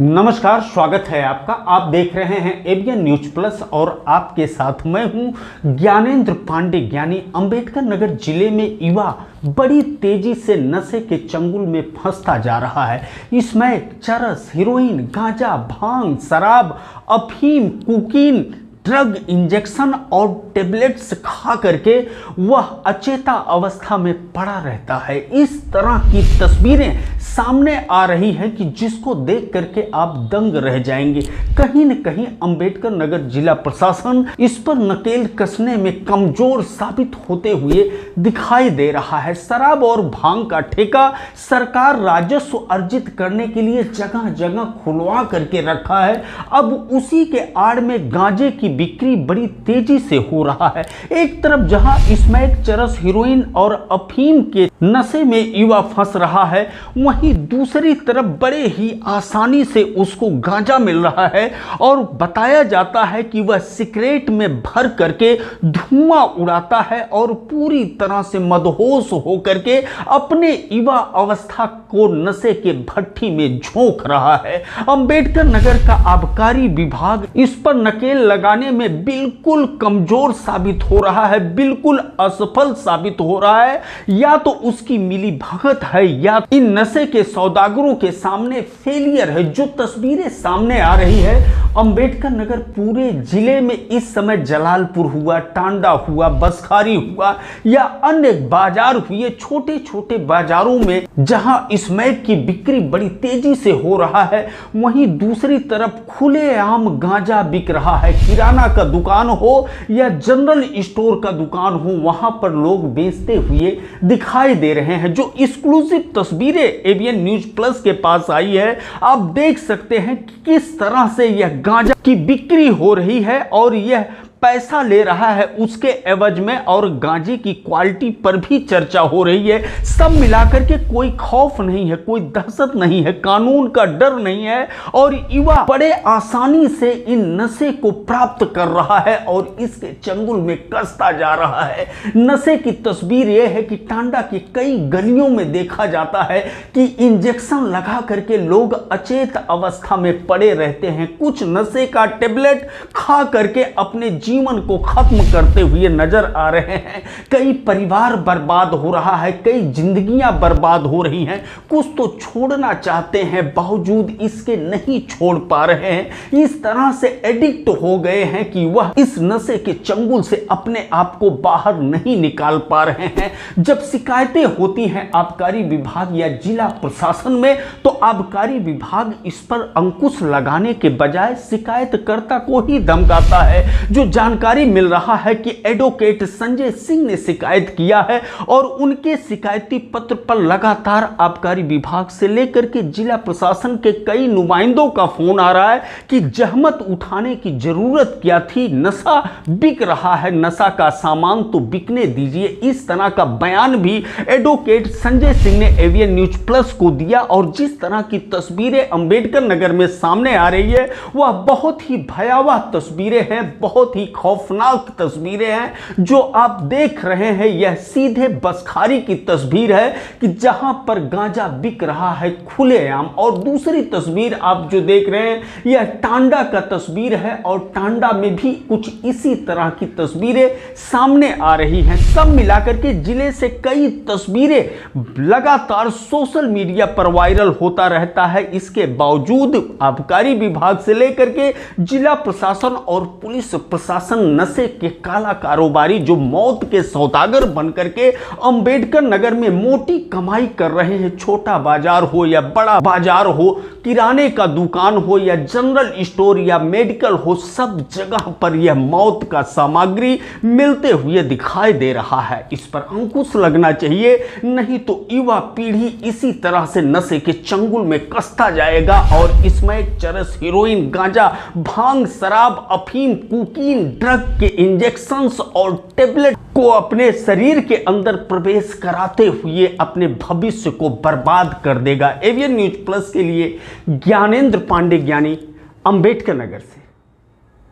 नमस्कार, स्वागत है आपका। आप देख रहे हैं एबीएन न्यूज प्लस और आपके साथ मैं हूं ज्ञानेंद्र पांडे। ज्ञानी अंबेडकर नगर जिले में युवा बड़ी तेजी से नशे के चंगुल में फंसता जा रहा है। इसमें चरस, हेरोइन, गांजा, भांग, शराब, अफीम, कोकीन, ड्रग इंजेक्शन और टेबलेट्स खा करके वह अचेता अवस्था में पड़ा रहता है। इस तरह की तस्वीरें सामने आ रही हैं कि जिसको देख करके आप दंग रह जाएंगे। कहीं न कहीं अंबेडकर नगर जिला प्रशासन इस पर नकेल कसने में कमजोर साबित होते हुए दिखाई दे रहा है। शराब और भांग का ठेका सरकार राजस्व अर्जित करने के लिए जगह जगह खुलवा करके रखा है। अब उसी के आड़ में गांजे की बिक्री बड़ी तेजी से हो रहा है। एक तरफ जहां स्मैक, चरस, हीरोइन और अफीम के नशे में युवा फंस रहा है, वहीं दूसरी तरफ बड़े ही आसानी से उसको गांजा मिल रहा है और बताया जाता है कि वह सिगरेट में भर करके धुआं उड़ाता है और पूरी तरह से मदहोश होकर के अपने युवा अवस्था को नशे के भट्टी में झोंक रहा है। अंबेडकर नगर का आबकारी विभाग इस पर नकेल लगाने में बिल्कुल कमजोर साबित हो रहा है, बिल्कुल असफल साबित हो रहा है। या तो उसकी मिली भगत है या इन नशे के सौदागरों के सामने फेलियर है। जो तस्वीरें सामने आ रही है, अंबेडकर नगर पूरे जिले में इस समय जलालपुर हुआ, टांडा हुआ, बसखारी हुआ या अन्य बाजार हुए, छोटे छोटे बाजारों में जहां स्मैक की बिक्री बड़ी तेजी से हो रहा है, वहीं दूसरी तरफ खुलेआम गांजा बिक रहा है। किराना का दुकान हो या जनरल स्टोर का दुकान हो, वहां पर लोग बेचते हुए दिखाई दे रहे हैं। जो एक्सक्लूसिव तस्वीरें एबीएन न्यूज प्लस के पास आई है, आप देख सकते हैं कि किस तरह से यह गांजा की बिक्री हो रही है और यह पैसा ले रहा है उसके एवज में, और गांजे की क्वालिटी पर भी चर्चा हो रही है। सब मिलाकर के कोई खौफ नहीं है, कोई दहशत नहीं है, कानून का डर नहीं है और युवा बड़े आसानी से इन नशे को प्राप्त कर रहा है और इसके चंगुल में कसता जा रहा है। नशे की तस्वीर यह है कि टांडा की कई गलियों में देखा जाता है कि इंजेक्शन लगा करके लोग अचेत अवस्था में पड़े रहते हैं। कुछ नशे का टेबलेट खा करके अपने जीवन को खत्म करते हुए नजर आ रहे हैं। कई परिवार बर्बाद हो रहा है, कई जिंदगियां बर्बाद हो रही हैं। कुछ तो छोड़ना चाहते हैं, बावजूद इसके नहीं छोड़ पा रहे हैं। इस तरह से एडिक्ट हो गए हैं कि वह इस नशे के चंगुल से अपने आप को बाहर नहीं निकाल पा रहे हैं। जब शिकायतें होती हैं आबकारी विभाग या जिला प्रशासन में, तो आबकारी विभाग इस पर अंकुश लगाने के बजाय शिकायतकर्ता को ही धमकाता है। जो जानकारी मिल रहा है कि एडवोकेट संजय सिंह ने शिकायत किया है और उनके शिकायती पत्र पर लगातार आबकारी विभाग से लेकर के जिला प्रशासन के कई नुमाइंदों का फोन आ रहा है कि जहमत उठाने की जरूरत क्या थी, नशा बिक रहा है, नशा का सामान तो बिकने दीजिए। इस तरह का बयान भी एडवोकेट संजय सिंह ने एबीएन न्यूज प्लस को दिया और जिस तरह की तस्वीरें अंबेडकर नगर में सामने आ रही है, वह बहुत ही भयावह तस्वीरें हैं, बहुत ही खौफनाक तस्वीरें हैं। जो आप देख रहे हैं, यह सीधे बसखारी की तस्वीर है कि जहां पर गांजा बिक रहा है खुलेआम, और दूसरी तस्वीर आप जो देख रहे हैं, यह टांडा का तस्वीर है और टांडा में भी कुछ इसी तरह की तस्वीरें सामने आ रही हैं। सब मिलाकर के जिले से कई तस्वीरें लगातार सोशल मीडिया पर वायरल होता रहता है। इसके बावजूद आबकारी विभाग से लेकर के जिला प्रशासन और पुलिस प्रशासन नशे के काला कारोबारी जो मौत के सौदागर बनकर के अंबेडकर नगर में मोटी कमाई कर रहे हैं, छोटा बाजार हो या बड़ा बाजार हो, किराने का दुकान हो या जनरल स्टोर या मेडिकल हो, सब जगह पर यह मौत का सामग्री मिलते हुए दिखाई दे रहा है। इस पर अंकुश लगना चाहिए, नहीं तो युवा पीढ़ी इसी तरह से नशे के चंगुल में कसता जाएगा और इसमें चरस, हीरोइन, गांजा, भांग, शराब, अफीम, कोकीन, ड्रग के इंजेक्शंस और टेबलेट को अपने शरीर के अंदर प्रवेश कराते हुए अपने भविष्य को बर्बाद कर देगा। एबीएन न्यूज प्लस के लिए ज्ञानेंद्र पांडे, ज्ञानी, अंबेडकर नगर से।